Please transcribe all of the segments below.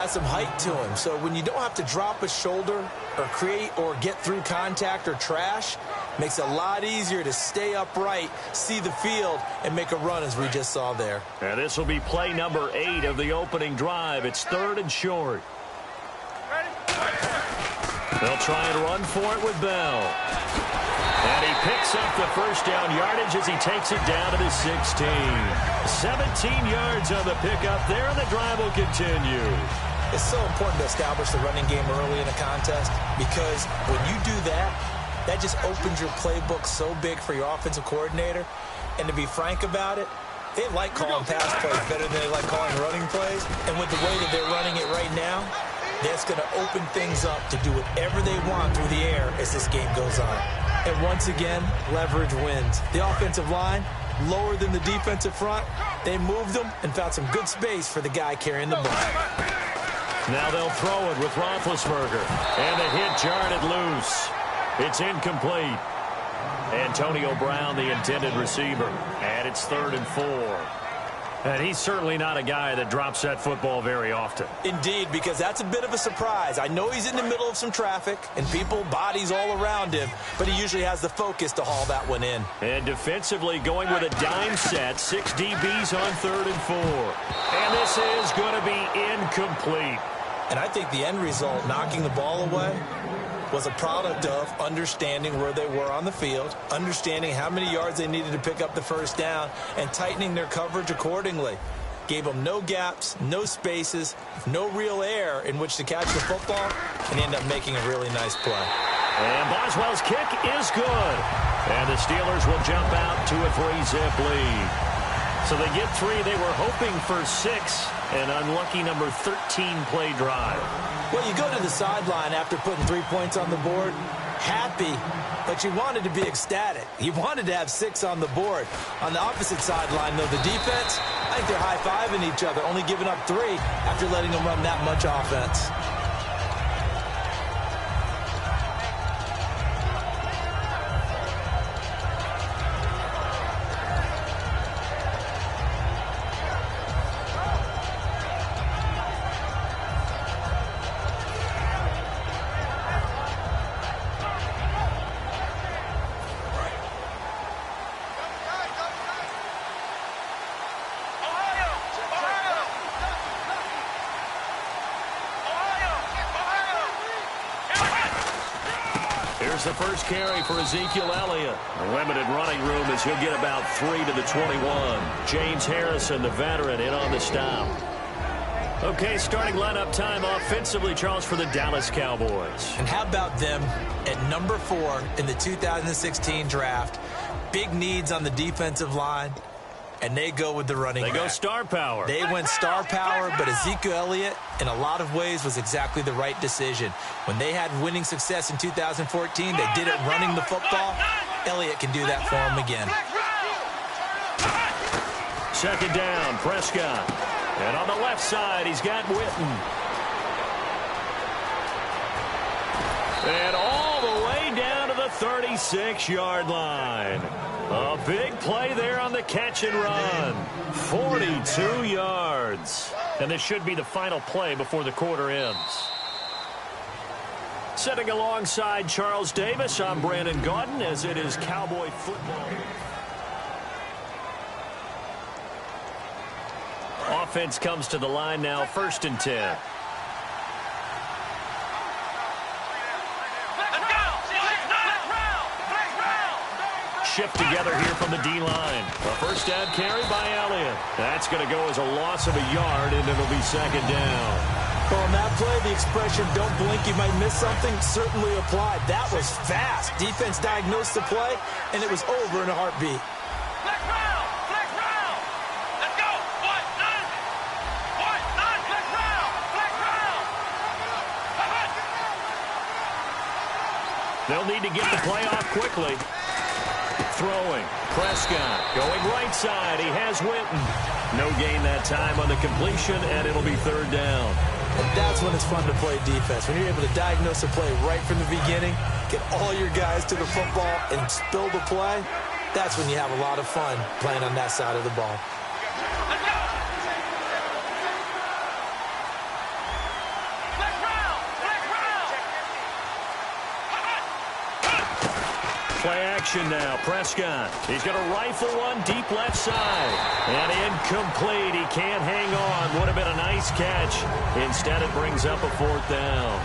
Has some height to him, so when you don't have to drop a shoulder or create or get through contact or trash, makes it a lot easier to stay upright, see the field, and make a run as we just saw there. And this will be play number 8 of the opening drive. It's 3rd and short. They'll try and run for it with Bell. And he picks up the first down yardage as he takes it down to the 16. 17 yards on the pickup there, and the drive will continue. It's so important to establish the running game early in a contest because when you do that, that just opens your playbook so big for your offensive coordinator. And to be frank about it, they like calling pass plays better than they like calling running plays. And with the way that they're running it right now, that's going to open things up to do whatever they want through the air as this game goes on. And once again, leverage wins. The offensive line, lower than the defensive front, they moved them and found some good space for the guy carrying the ball. Now they'll throw it with Roethlisberger. And the hit jarred it loose. It's incomplete. Antonio Brown, the intended receiver. And it's 3rd and 4. And he's certainly not a guy that drops that football very often. Indeed, because that's a bit of a surprise. I know he's in the middle of some traffic and people, bodies all around him, but he usually has the focus to haul that one in. And defensively going with a dime set, 6 DBs on 3rd and 4. And this is going to be incomplete. And I think the end result, knocking the ball away, was a product of understanding where they were on the field, understanding how many yards they needed to pick up the first down, and tightening their coverage accordingly. Gave them no gaps, no spaces, no real air in which to catch the football, and end up making a really nice play. And Boswell's kick is good. And the Steelers will jump out to a 3-zip lead. So they get 3. They were hoping for 6. An unlucky number 13 play drive. Well, you go to the sideline after putting 3 points on the board, happy, but you wanted to be ecstatic. You wanted to have 6 on the board. On the opposite sideline, though, the defense, I think they're high-fiving each other, only giving up 3 after letting them run that much offense. The first carry for Ezekiel Elliott. A limited running room as he'll get about 3 to the 21. James Harrison, the veteran, in on the stop. Okay, starting lineup time offensively, Charles, for the Dallas Cowboys. And how about them at number 4 in the 2016 draft? Big needs on the defensive line. And they go with the running back. They go star power. They went star power, but Ezekiel Elliott, in a lot of ways, was exactly the right decision. When they had winning success in 2014, they did it running the football. Elliott can do that for them again. Second down, Prescott. And on the left side, he's got Witten. And all the way down to the 36-yard line. A big play there on the catch and run. 42 yards. And this should be the final play before the quarter ends. Sitting alongside Charles Davis, I'm Brandon Gaudin as it is Cowboy football. Offense comes to the line now, 1st and 10. Shift together here from the D-line. A first down carry by Elliott. That's going to go as a loss of a yard, and it'll be 2nd down. Well, on that play, the expression, don't blink, you might miss something, certainly applied. That was fast. Defense diagnosed the play, and it was over in a heartbeat. Flex round! Flex round! Let's go! 1-9! 1-9! Flex round! Flex round! They'll need to get the play off quickly. Throwing. Prescott going right side. He has Witten. No gain that time on the completion, and it'll be 3rd down. And that's when it's fun to play defense. When you're able to diagnose a play right from the beginning, get all your guys to the football, and spill the play, that's when you have a lot of fun playing on that side of the ball. direction now. Prescott. He's going to rifle one deep left side. And incomplete. He can't hang on. Would have been a nice catch. Instead, it brings up a 4th down.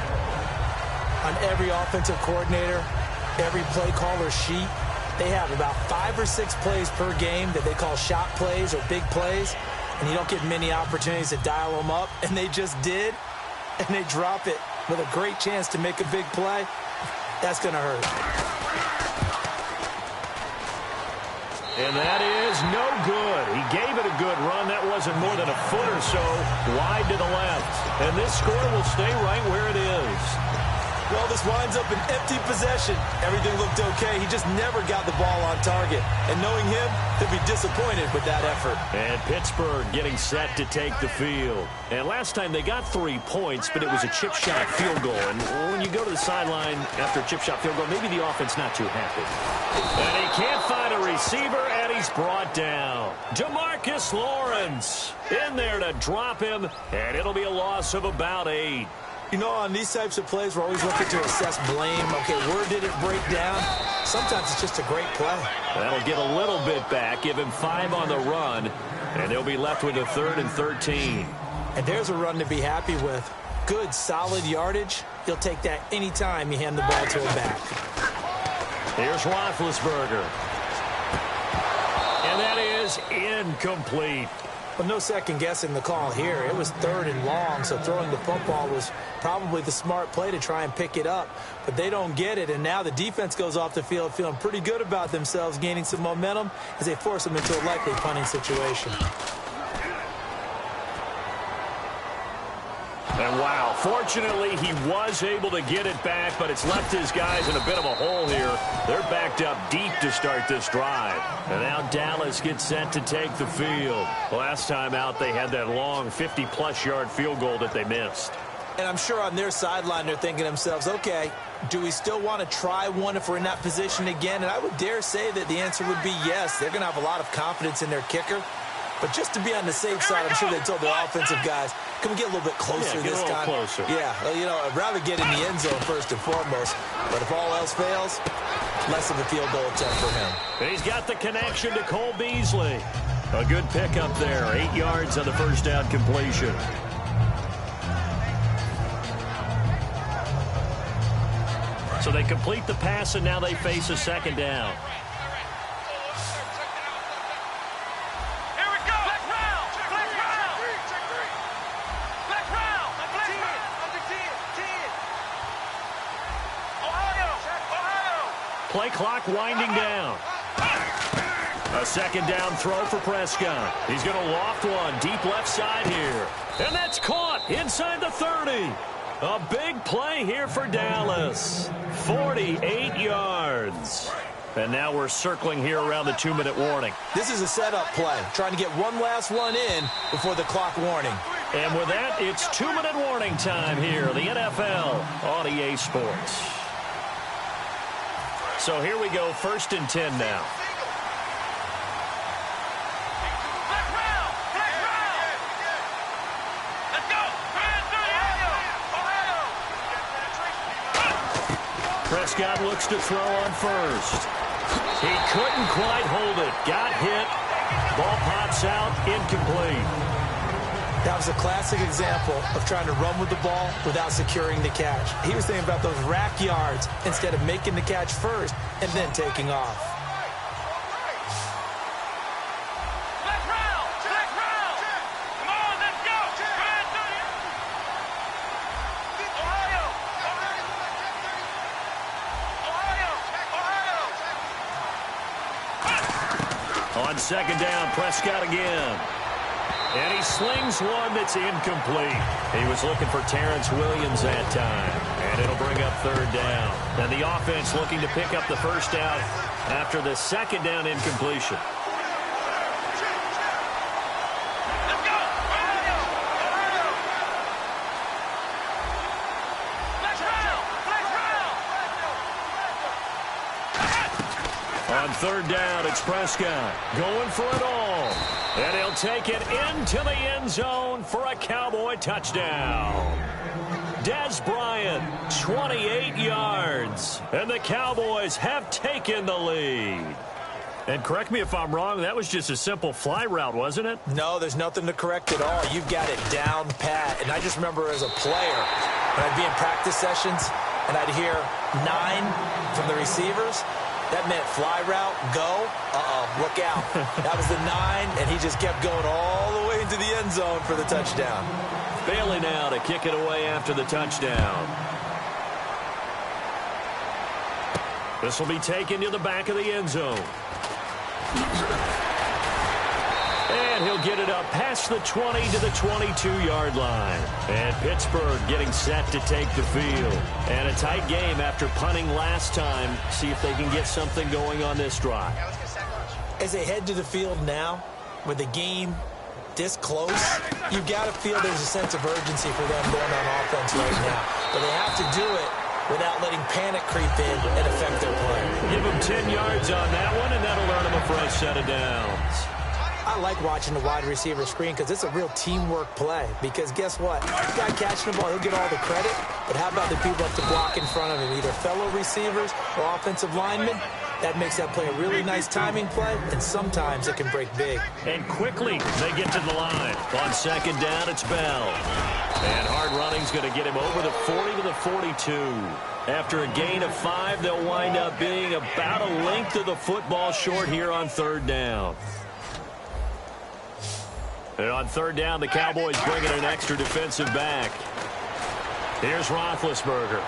On every offensive coordinator, every play caller sheet, they have about 5 or 6 plays per game that they call shot plays or big plays, and you don't get many opportunities to dial them up, and they just did, and they drop it with a great chance to make a big play. That's going to hurt. And that is no good. He gave it a good run. That wasn't more than a foot or so wide to the left. And this score will stay right where it is. Well, this winds up an empty possession. Everything looked okay. He just never got the ball on target. And knowing him, he'll be disappointed with that effort. And Pittsburgh getting set to take the field. And last time they got 3 points, but it was a chip shot field goal. And when you go to the sideline after a chip shot field goal, maybe the offense not too happy. And he can't find a receiver, and he's brought down. Demarcus Lawrence in there to drop him, and it'll be a loss of about 8. You know, on these types of plays, we're always looking to assess blame. Okay, where did it break down? Sometimes it's just a great play. That'll get a little bit back, give him 5 on the run, and they'll be left with a 3rd and 13. And there's a run to be happy with. Good, solid yardage. He'll take that anytime you hand the ball to him back. Here's Roethlisberger. And that is incomplete. Well, no second guessing the call here. It was 3rd and long, so throwing the football was probably the smart play to try and pick it up. But they don't get it, and now the defense goes off the field feeling pretty good about themselves, gaining some momentum as they force them into a likely punting situation. And wow, fortunately he was able to get it back, but it's left his guys in a bit of a hole here. They're backed up deep to start this drive. And now Dallas gets set to take the field. Last time out they had that long 50-plus yard field goal that they missed. And I'm sure on their sideline they're thinking to themselves, okay, do we still want to try one if we're in that position again? And I would dare say that the answer would be yes. They're going to have a lot of confidence in their kicker. But just to be on the safe side, I'm sure they told their offensive guys, can we get a little bit closer this time? Closer. Yeah, well, you know, I'd rather get in the end zone first and foremost. But if all else fails, less of a field goal attempt for him. And he's got the connection to Cole Beasley. A good pickup there, 8 yards on the first down completion. So they complete the pass, and now they face a 2nd down. Play clock winding down. A 2nd down throw for Prescott. He's going to loft one deep left side here. And that's caught inside the 30. A big play here for Dallas. 48 yards. And now we're circling here around the 2-minute warning. This is a setup play, trying to get one last one in before the clock warning. And with that, it's 2-minute warning time here, the NFL on EA Sports. So here we go, 1st and 10 now. Let's go. Prescott looks to throw on first. He couldn't quite hold it. Got hit. Ball pops out, incomplete. That was a classic example of trying to run with the ball without securing the catch. He was thinking about those rack yards instead of making the catch first and then taking off. Let's round. Come on, let's go. Ohio. On 2nd down, Prescott again. And he slings one that's incomplete. He was looking for Terrence Williams that time. And it'll bring up 3rd down. And the offense looking to pick up the 1st down after the 2nd down incompletion. Let's go. On 3rd down, it's Prescott going for it all. And he'll take it into the end zone for a Cowboy touchdown. Des Bryant, 28 yards. And the Cowboys have taken the lead. And correct me if I'm wrong, that was just a simple fly route, wasn't it? No, there's nothing to correct at all. You've got it down pat. And I just remember as a player, when I'd be in practice sessions and I'd hear 9 from the receivers, that meant fly route, go, look out. That was the 9, and he just kept going all the way into the end zone for the touchdown. Bailey now to kick it away after the touchdown. This will be taken to the back of the end zone. And he'll get it up past the 20 to the 22-yard line. And Pittsburgh getting set to take the field. And a tight game after punting last time. See if they can get something going on this drive. As they head to the field now, with the game this close, you've got to feel there's a sense of urgency for them going on offense right now. But they have to do it without letting panic creep in and affect their play. Give them 10 yards on that one, and that'll earn them a fresh set of downs. I like watching the wide receiver screen because it's a real teamwork play. Because guess what? The guy catching the ball, he'll get all the credit. But how about the people up to block in front of him, either fellow receivers or offensive linemen? That makes that play a really nice timing play, and sometimes it can break big. And quickly, they get to the line. On second down, it's Bell. And hard running's going to get him over the 40 to the 42. After a gain of 5, they'll wind up being about a length of the football short here on third down. And on third down, the Cowboys bring in an extra defensive back. Here's Roethlisberger.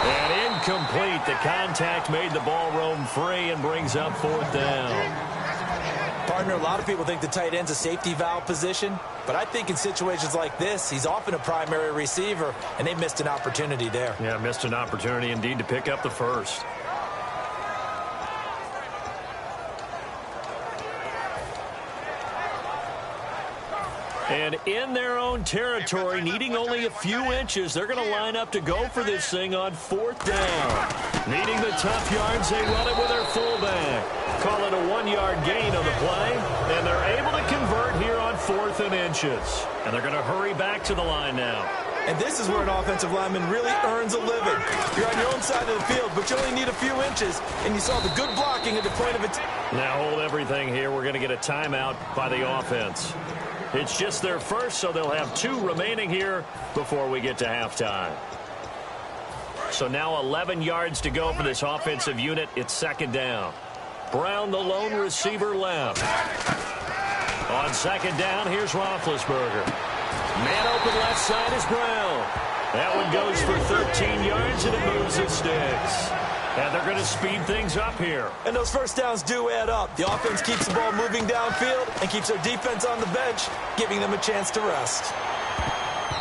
And incomplete. The contact made the ball roam free and brings up fourth down. Partner, a lot of people think the tight end's a safety valve position, but I think in situations like this, he's often a primary receiver, and they missed an opportunity there. Yeah, missed an opportunity indeed to pick up the first. And in their own territory, needing only a few inches, they're going to line up to go for this thing on fourth down. Needing the tough yards, they run it with their fullback. Call it a 1-yard gain on the play, and they're able to convert here on 4th and inches. And they're going to hurry back to the line now. And this is where an offensive lineman really earns a living. You're on your own side of the field, but you only need a few inches, and you saw the good blocking at the point of it. Now hold everything here. We're going to get a timeout by the offense. It's just their first, so they'll have 2 remaining here before we get to halftime. So now 11 yards to go for this offensive unit. It's second down. Brown, the lone receiver, left. On second down, here's Roethlisberger. Man open left side is Brown. That one goes for 13 yards, and it moves the sticks. And they're going to speed things up here. And those first downs do add up. The offense keeps the ball moving downfield and keeps their defense on the bench, giving them a chance to rest.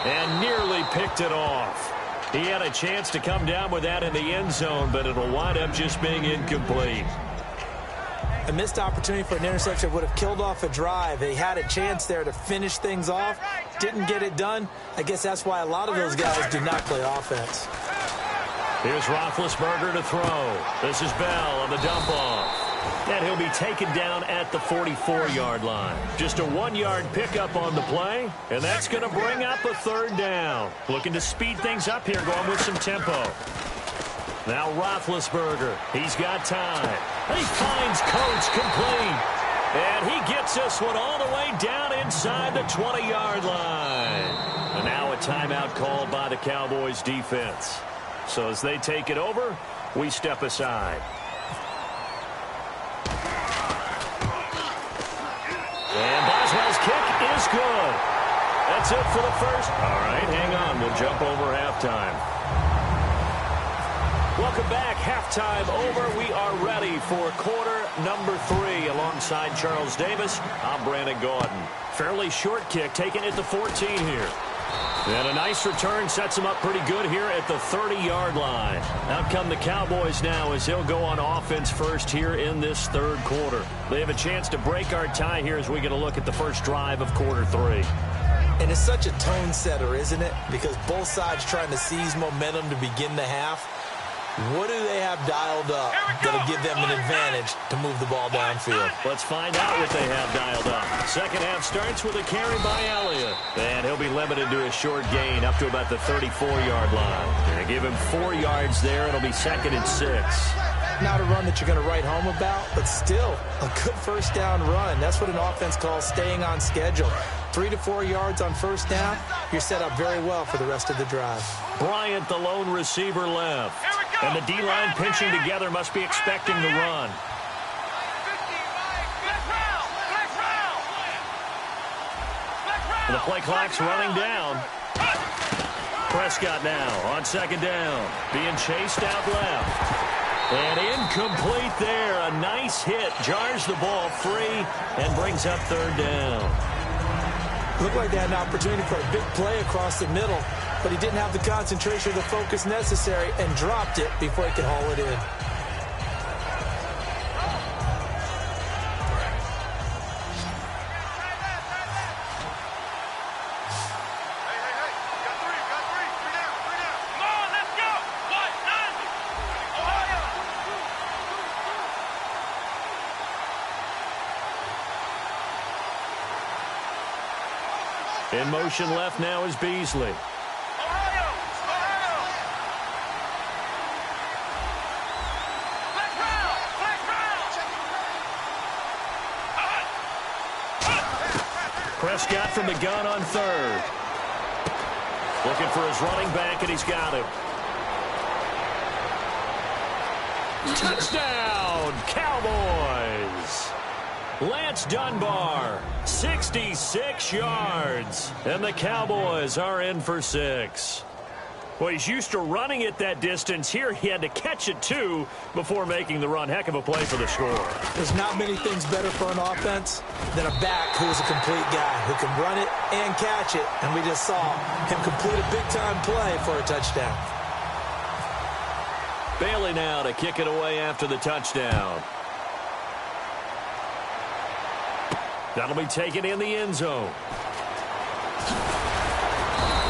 And nearly picked it off. He had a chance to come down with that in the end zone, but it'll wind up just being incomplete. A missed opportunity for an interception would have killed off a drive. They had a chance there to finish things off. Didn't get it done. I guess that's why a lot of those guys do not play offense. Here's Roethlisberger to throw. This is Bell on the dump off. And he'll be taken down at the 44-yard line. Just a 1-yard pickup on the play, and that's going to bring up a third down. Looking to speed things up here, going with some tempo. Now Roethlisberger, he's got time. He finds Coates complete. And he gets this one all the way down inside the 20-yard line. And now a timeout called by the Cowboys defense. So as they take it over, we step aside. And Boswell's kick is good. That's it for the first. All right, hang on. We'll jump over halftime. Welcome back. Halftime over. We are ready for quarter number 3 alongside Charles Davis. I'm Brandon Gaudin. Fairly short kick taken at the 14 here. And a nice return sets them up pretty good here at the 30-yard line. Out come the Cowboys now as they'll go on offense first here in this third quarter. They have a chance to break our tie here as we get a look at the first drive of quarter 3. And it's such a tone setter, isn't it? Because both sides trying to seize momentum to begin the half. What do they have dialed up that'll give them an advantage to move the ball downfield? Let's find out what they have dialed up. Second half starts with a carry by Elliott. And he'll be limited to a short gain up to about the 34-yard line. They give him 4 yards there. It'll be 2nd and 6. Not a run that you're going to write home about, but still a good first down run. That's what an offense calls staying on schedule. 3 to 4 yards on first down, you're set up very well for the rest of the drive. Bryant, the lone receiver, left. And the D-line pinching together, must be expecting the run. The play clock's running down. Prescott now on 2nd down, being chased out left. And incomplete there. A nice hit. Jars the ball free and brings up 3rd down. Looked like they had an opportunity for a big play across the middle, but he didn't have the concentration or the focus necessary and dropped it before he could haul it in. In motion left now is Beasley. Prescott from the gun on 3rd. Looking for his running back, and he's got him. Touchdown, Cowboys! Lance Dunbar, 66 yards. And the Cowboys are in for 6. Well, he's used to running it that distance. Here he had to catch it, too, before making the run. Heck of a play for the score. There's not many things better for an offense than a back who is a complete guy who can run it and catch it. And we just saw him complete a big-time play for a touchdown. Bailey now to kick it away after the touchdown. That'll be taken in the end zone.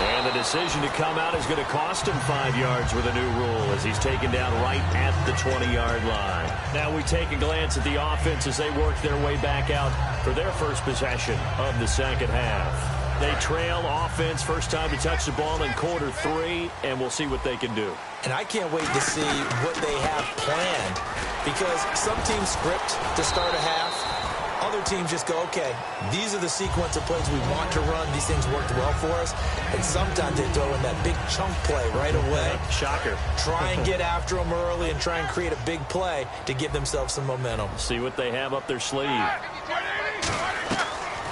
And the decision to come out is going to cost him 5 yards with a new rule as he's taken down right at the 20-yard line. Now we take a glance at the offense as they work their way back out for their first possession of the second half. They trail offense, first time to touch the ball in quarter 3, and we'll see what they can do. And I can't wait to see what they have planned, because some teams script to start a half. Other teams just go, okay, these are the sequence of plays we want to run. These things worked well for us. And sometimes they throw in that big chunk play right away. Shocker. Try and get after them early and try and create a big play to give themselves some momentum. See what they have up their sleeve.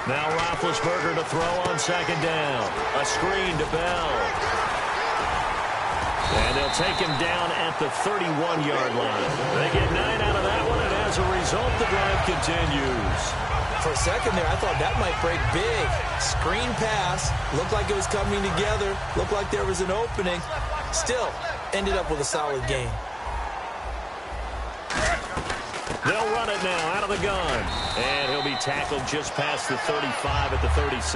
Now Roethlisberger to throw on 2nd down. A screen to Bell. And they'll take him down at the 31-yard line. They get 9 out of that one, and as a result, the drive continues. For a second there, I thought that might break big. Screen pass. Looked like it was coming together. Looked like there was an opening. Still, ended up with a solid game. They'll run it now out of the gun. And he'll be tackled just past the 35 at the 36.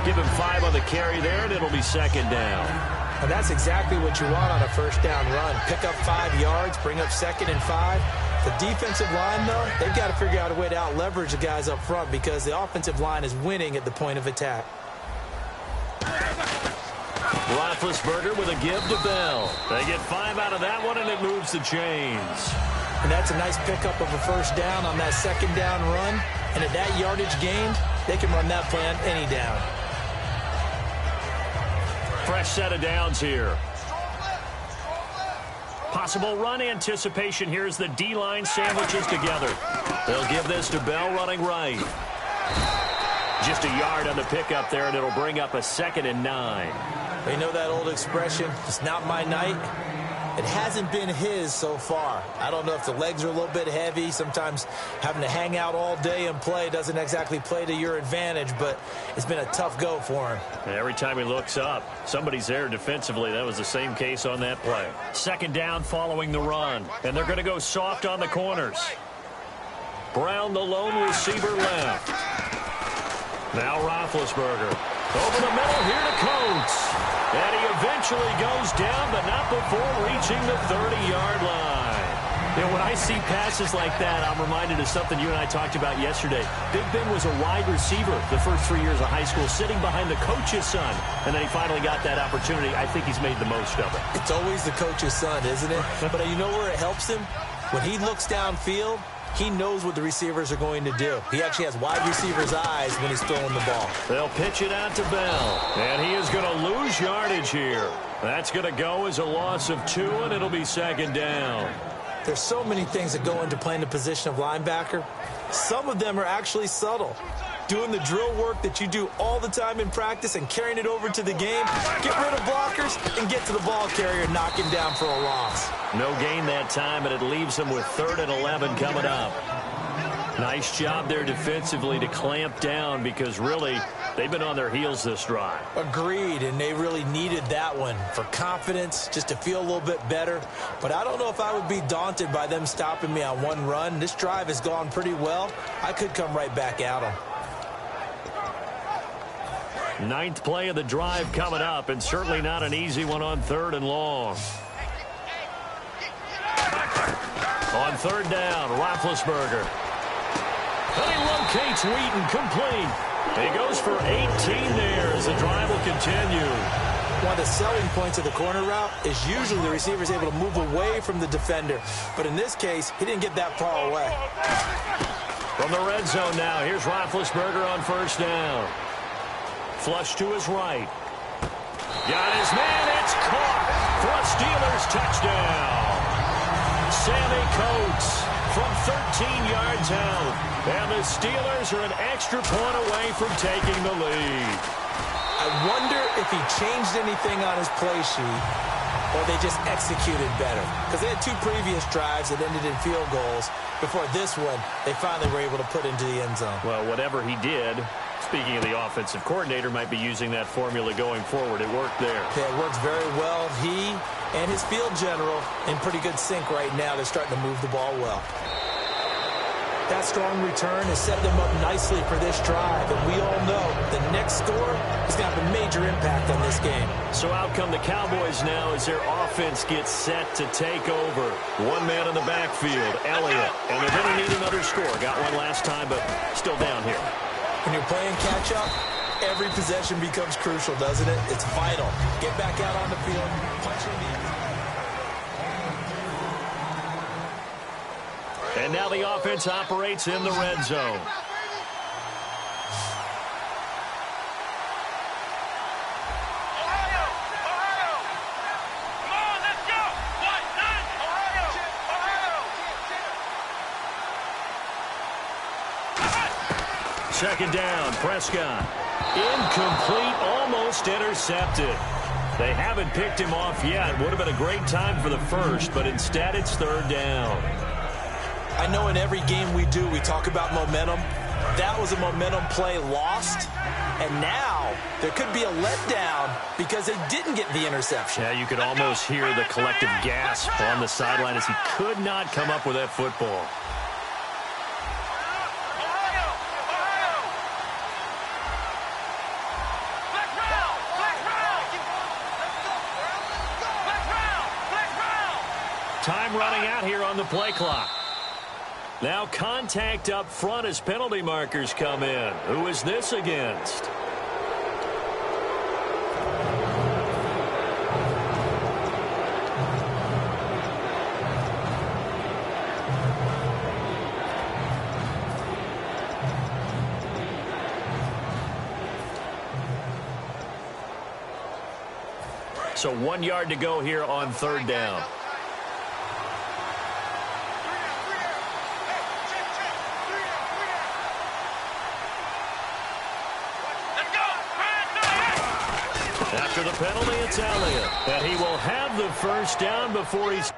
Give him 5 on the carry there, and it'll be 2nd down. And that's exactly what you want on a first down run. Pick up 5 yards, bring up 2nd and 5. The defensive line, though, they've got to figure out a way to out-leverage the guys up front because the offensive line is winning at the point of attack. Roethlisberger with a give to Bell. They get 5 out of that one, and it moves the chains. And that's a nice pickup of a first down on that 2nd down run. And at that yardage gained, they can run that play on any down. Fresh set of downs here. Possible run anticipation here as the D-line sandwiches together. They'll give this to Bell running right. Just a yard on the pickup there, and it'll bring up a 2nd and 9. You know that old expression, it's not my night? It hasn't been his so far. I don't know if the legs are a little bit heavy. Sometimes having to hang out all day and play doesn't exactly play to your advantage, but it's been a tough go for him. Every time he looks up, somebody's there defensively. That was the same case on that play. 2nd down following the run, and they're going to go soft on the corners. Brown, the lone receiver, left. Now Roethlisberger. Over the middle here to Coates. And he eventually eventually goes down, but not before reaching the 30-yard line. You know, when I see passes like that, I'm reminded of something you and I talked about yesterday. Big Ben was a wide receiver the first 3 years of high school, sitting behind the coach's son, and then he finally got that opportunity. I think he's made the most of it. It's always the coach's son, isn't it? But you know where it helps him? When he looks downfield, he knows what the receivers are going to do. He actually has wide receivers' eyes when he's throwing the ball. They'll pitch it out to Bell, and he is going to lose yardage here. That's going to go as a loss of 2, and it'll be second down. There's so many things that go into playing the position of linebacker. Some of them are actually subtle. Doing the drill work that you do all the time in practice and carrying it over to the game. Get rid of blockers and get to the ball carrier, knock him down for a loss. No gain that time, and it leaves him with 3rd and 11 coming up. Nice job there defensively to clamp down because really they've been on their heels this drive. Agreed, and they really needed that one for confidence, just to feel a little bit better. But I don't know if I would be daunted by them stopping me on one run. This drive has gone pretty well. I could come right back at them. 9th play of the drive coming up, and certainly not an easy one on 3rd and long. On 3rd down, Roethlisberger. And he locates Wheaton, complete. He goes for 18 there as the drive will continue. One of the selling points of the corner route is usually the receiver is able to move away from the defender. But in this case, he didn't get that far away. From the red zone now, here's Roethlisberger on 1st down. Flush to his right. Got his man, it's caught for a Steelers touchdown. Sammy Coates from 13 yards out. And the Steelers are an extra point away from taking the lead. I wonder if he changed anything on his play sheet or they just executed better. Because they had 2 previous drives that ended in field goals. Before this one, they finally were able to put into the end zone. Well, whatever he did, speaking of the offensive coordinator, might be using that formula going forward. It worked there. Yeah, it works very well. He and his field general in pretty good sync right now. They're starting to move the ball well. That strong return has set them up nicely for this drive, and we all know the next score is going to have a major impact on this game. So out come the Cowboys now as their offense gets set to take over. One man in the backfield, Elliott, and they're going to need another score. Got one last time, but still down here. When you're playing catch-up, every possession becomes crucial, doesn't it? It's vital. Get back out on the field, punch your knee. And now the offense operates in the red zone. Ohio! Ohio! Come on, let's go! 1-9! Ohio! Ohio! Second down, Prescott. Incomplete, almost intercepted. They haven't picked him off yet. Would have been a great time for the first, but instead it's 3rd down. I know in every game we do, we talk about momentum. That was a momentum play lost. And now there could be a letdown because they didn't get the interception. Yeah, you could almost hear the collective gasp on the sideline as he could not come up with that football. Ohio! Ohio! Black round! Black round! Black round! Black round! Time running out here on the play clock. Now contact up front as penalty markers come in. Who is this against? So 1 yard to go here on 3rd down. After the penalty, it's Elliott. And he will have the 1st down before he's...